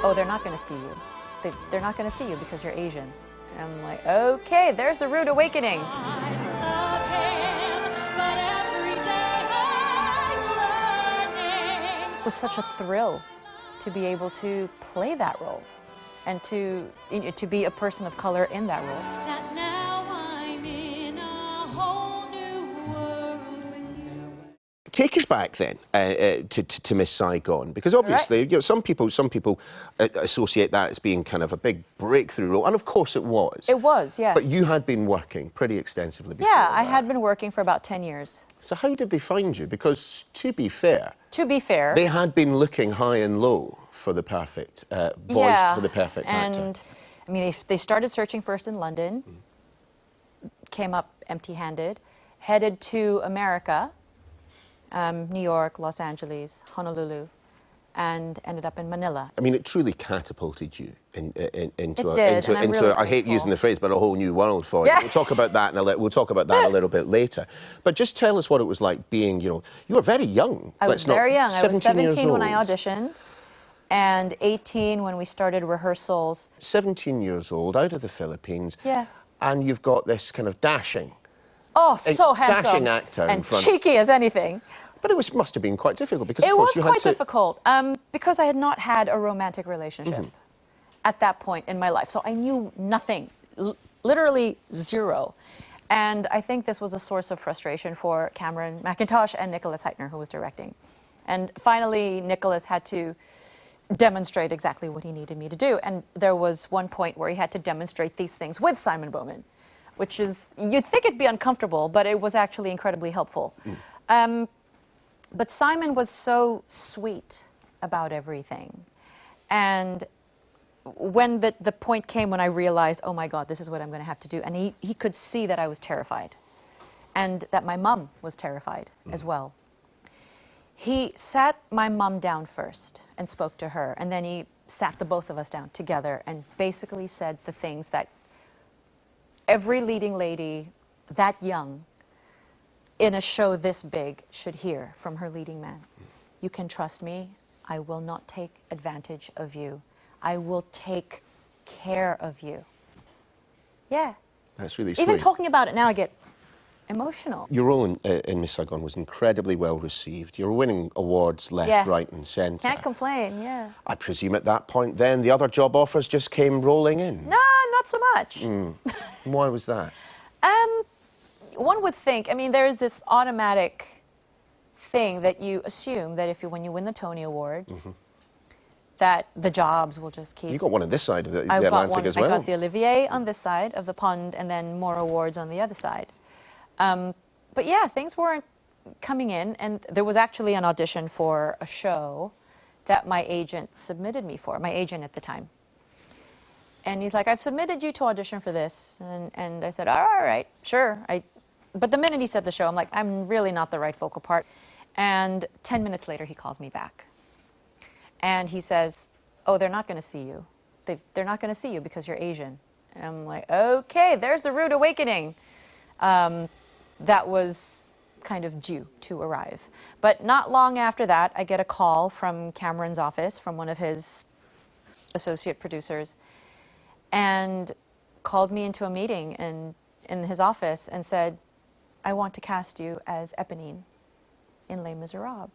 oh, they're not going to see you. They're not going to see you because you're Asian. And I'm like, okay, there's the rude awakening. It was such a thrill to be able to play that role and to be a person of color in that role. That now I'm in a whole new world with you. Take us back then to Miss Saigon, because obviously, you know, some people associate that as being kind of a big breakthrough role, and of course it was. It was, yeah. But you had been working pretty extensively before Yeah, I that. had been working for about 10 years. So how did they find you? Because to be fair, they had been looking high and low for the perfect voice, for the perfect actor. And I mean, they started searching first in London, came up empty-handed, headed to America, New York, Los Angeles, Honolulu, and ended up in Manila. I mean, it truly catapulted you into really I hate using the phrase, but a whole new world for you. Yeah. We'll talk about that we'll talk about that a little bit later. But just tell us what it was like being, you know, you were very young. I was very young. I was 17 when I old. auditioned, and 18 when we started rehearsals. 17 years old, out of the Philippines. Yeah. And you've got this kind of dashing. Oh, so handsome. Dashing actor and in front. cheeky as anything. But it must have been quite difficult because It of course was quite difficult because I had not had a romantic relationship at that point in my life. So I knew nothing, literally zero. And I think this was a source of frustration for Cameron Mackintosh and Nicholas Heitner, who was directing. And finally, Nicholas had to demonstrate exactly what he needed me to do. And there was one point where he had to demonstrate these things with Simon Bowman, which is, you'd think it'd be uncomfortable, but it was actually incredibly helpful. But Simon was so sweet about everything. And when the point came when I realized, oh my God, this is what I'm going to have to do, and he could see that I was terrified and that my mom was terrified as well. He sat my mom down first and spoke to her, and then he sat the both of us down together and basically said the things that every leading lady that young in a show this big should hear from her leading man. You can trust me. I will not take advantage of you. I will take care of you. Yeah. That's really sweet. Even talking about it now, I get emotional. Your role in Miss Saigon was incredibly well received. You were winning awards left, right and centre. Can't complain, yeah. I presume at that point then the other job offers just came rolling in? No, not so much. Why was that? One would think, I mean, there is this automatic thing that you assume that when you win the Tony Award, that the jobs will just keep... You got one on this side of the Atlantic as well. I got the Olivier on this side of the pond and then more awards on the other side. But yeah, things weren't coming in, and there was actually an audition for a show that my agent submitted me for, my agent at the time. And he's like, I've submitted you to audition for this. And I said, all right, sure. But the minute he said the show, I'm like, I'm really not the right vocal part. And 10 minutes later, he calls me back. And he says, oh, they're not going to see you. They're not going to see you because you're Asian. And I'm like, okay, there's the rude awakening. That was kind of due to arrive. But not long after that, I get a call from Cameron's office, from one of his associate producers, and called me into a meeting in his office and said, I want to cast you as Eponine in Les Miserables.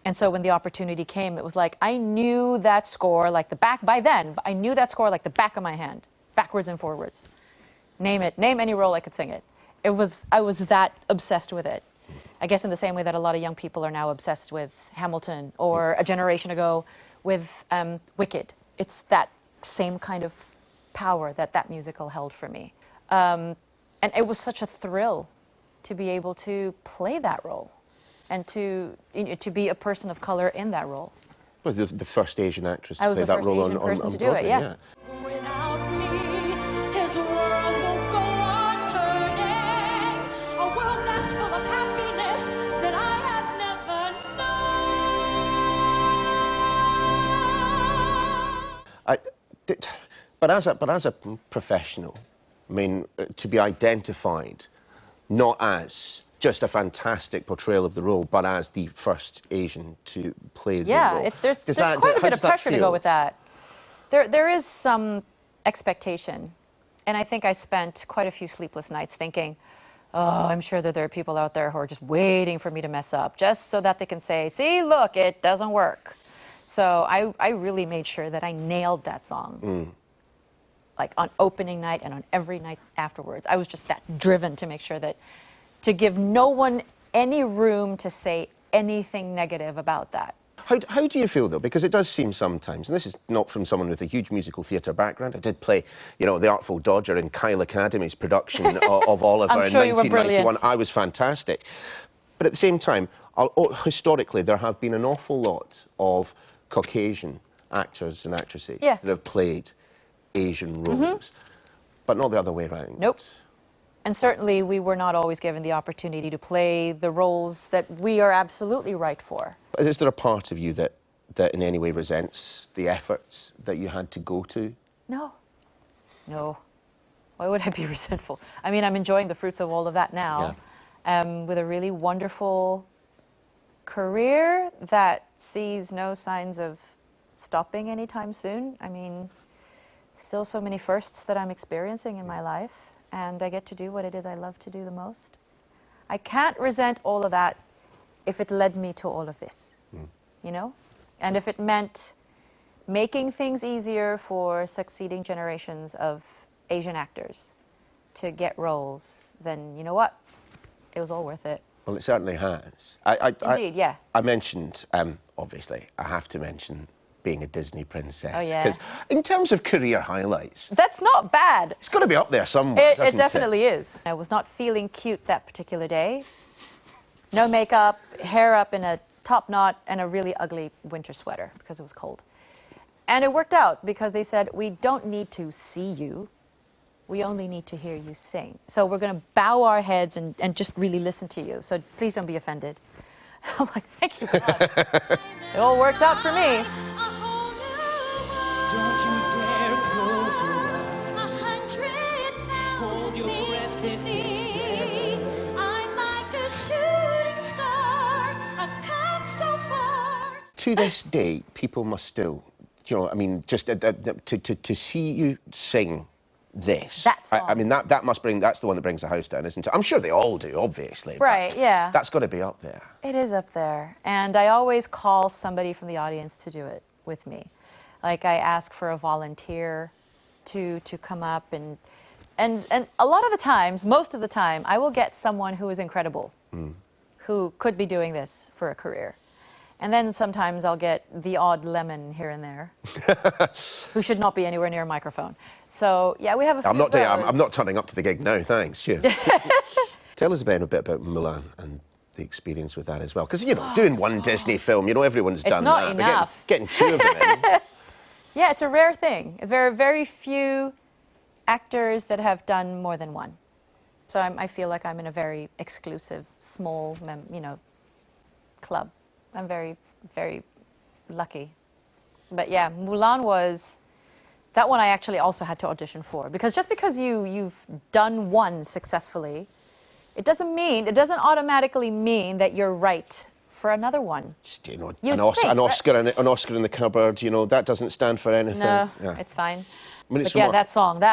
And so when the opportunity came, it was like, I knew that score like the back, by then, I knew that score like the back of my hand, backwards and forwards. Name it, name any role, I could sing it. I was that obsessed with it. I guess in the same way that a lot of young people are now obsessed with Hamilton, or a generation ago with Wicked. It's that same kind of power that musical held for me. And it was such a thrill to be able to play that role and to be a person of color in that role. Well, the first Asian actress to play that role on Broadway. I was the first Asian person to do it, yeah. Without me, his world will go on turning. A world that's full of happiness that I have never known. But as a professional, I mean, to be identified not as just a fantastic portrayal of the role, but as the first Asian to play the role. Yeah, there's quite a bit of pressure to go with that. There is some expectation, and I think I spent quite a few sleepless nights thinking, oh, I'm sure that there are people out there who are just waiting for me to mess up, just so that they can say, see, look, it doesn't work. So I really made sure that I nailed that song. Like on opening night and on every night afterwards. I was just that driven to make sure that, to give no one any room to say anything negative about that. How do you feel, though? Because it does seem sometimes, and this is not from someone with a huge musical theatre background. I did play, you know, The Artful Dodger in Kyle Academy's production of Oliver I'm sure in you were 1991. brilliant. I was fantastic. But at the same time, historically, there have been an awful lot of Caucasian actors and actresses that have played Asian roles, but not the other way around. Nope. And certainly we were not always given the opportunity to play the roles that we are absolutely right for. Is there a part of you that in any way resents the efforts that you had to go to? No. No. Why would I be resentful? I mean, I'm enjoying the fruits of all of that now, with a really wonderful career that sees no signs of stopping anytime soon. I mean, still so many firsts that I'm experiencing in my life, and I get to do what it is I love to do the most. I can't resent all of that if it led me to all of this, you know? And if it meant making things easier for succeeding generations of Asian actors to get roles, then you know what? It was all worth it. Well, it certainly has. Indeed, yeah. I mentioned, obviously, I have to mention being a Disney princess. Oh, yeah. Because in terms of career highlights... That's not bad. It's got to be up there somewhere, doesn't it? It definitely is. I was not feeling cute that particular day. No makeup, hair up in a top knot, and a really ugly winter sweater because it was cold. And it worked out because they said, we don't need to see you. We only need to hear you sing. So we're going to bow our heads and just really listen to you. So please don't be offended. I'm like, thank you, God. It all works out for me. Don't you dare close your eyes. 100,000 hold your breath to see. I'm like a shooting star. I've come so far. To this day, people must still, you know, I mean, just to see you sing this. That song. I mean, that's the one that brings the house down, isn't it? I'm sure they all do, obviously. Right, yeah. That's got to be up there. It is up there. And I always call somebody from the audience to do it with me. Like, I ask for a volunteer to come up, and a lot of the times, most of the time, I will get someone who is incredible, who could be doing this for a career. And then sometimes I'll get the odd lemon here and there, who should not be anywhere near a microphone. So, yeah, we have a few I'm not of those. turning up to the gig now, thanks. Cheers. Tell us a bit about Mulan and the experience with that as well. Because, you know, doing one Disney film, you know, everyone's done that. It's not enough. Getting two of them in. Yeah, it's a rare thing. There are very few actors that have done more than one. So I feel like I'm in a very exclusive, small, you know, club. I'm very, very lucky. But yeah, Mulan was... That one I actually also had to audition for. Because just because you've done one successfully, it doesn't automatically mean that you're right for another one. Just, you know, an Oscar in the cupboard, you know, that doesn't stand for anything. No, yeah. it's fine. I mean, but yeah, that song.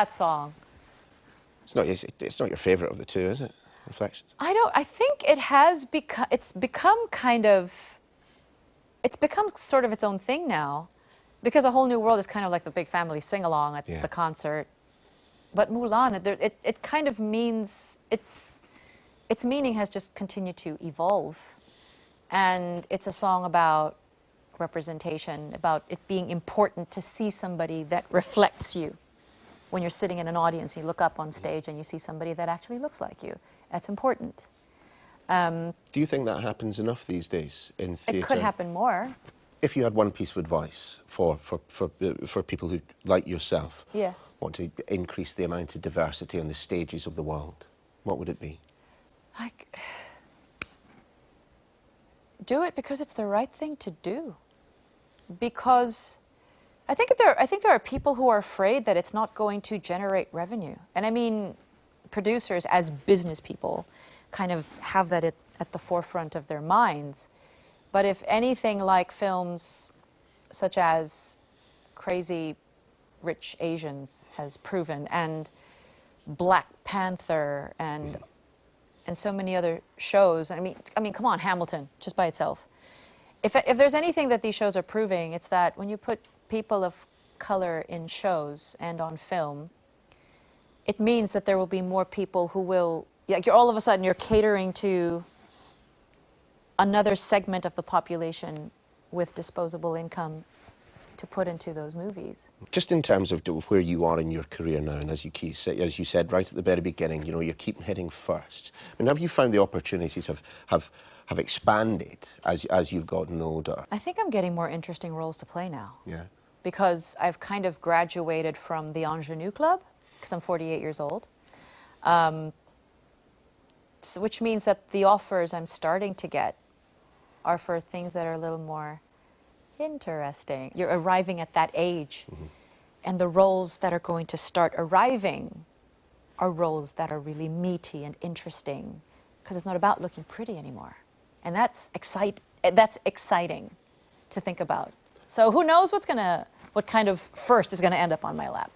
It's not your favourite of the two, is it? Reflections. I think it has become. It's become sort of its own thing now, because A Whole New World is kind of like the big family sing along at the concert. But Mulan, it kind of means its meaning has just continued to evolve. And it's a song about representation, about it being important to see somebody that reflects you. When you're sitting in an audience, you look up on stage and you see somebody that actually looks like you. That's important. Do you think that happens enough these days in theatre? It could happen more. If you had one piece of advice for people who, like yourself, want to increase the amount of diversity on the stages of the world, what would it be? Like, do it because it's the right thing to do. Because I think there are people who are afraid that it's not going to generate revenue. And I mean producers as business people, kind of have that at the forefront of their minds. But if anything like films such as Crazy Rich Asians has proven, and Black Panther, and so many other shows. I mean, come on, Hamilton, just by itself. If there's anything that these shows are proving, it's that when you put people of color in shows and on film, it means that there will be more people who will, like, all of a sudden you're catering to another segment of the population with disposable income to put into those movies. Just in terms of where you are in your career now, and as you said right at the very beginning, you know, you keep hitting first. I mean, have you found the opportunities have expanded as you've gotten older? I think I'm getting more interesting roles to play now. Yeah. Because I've kind of graduated from the ingenue club, because I'm 48 years old, which means that the offers I'm starting to get are for things that are a little more interesting. You're arriving at that age, and the roles that are going to start arriving are roles that are really meaty and interesting, because it's not about looking pretty anymore. And that's exciting to think about. So who knows what kind of first is going to end up on my lap.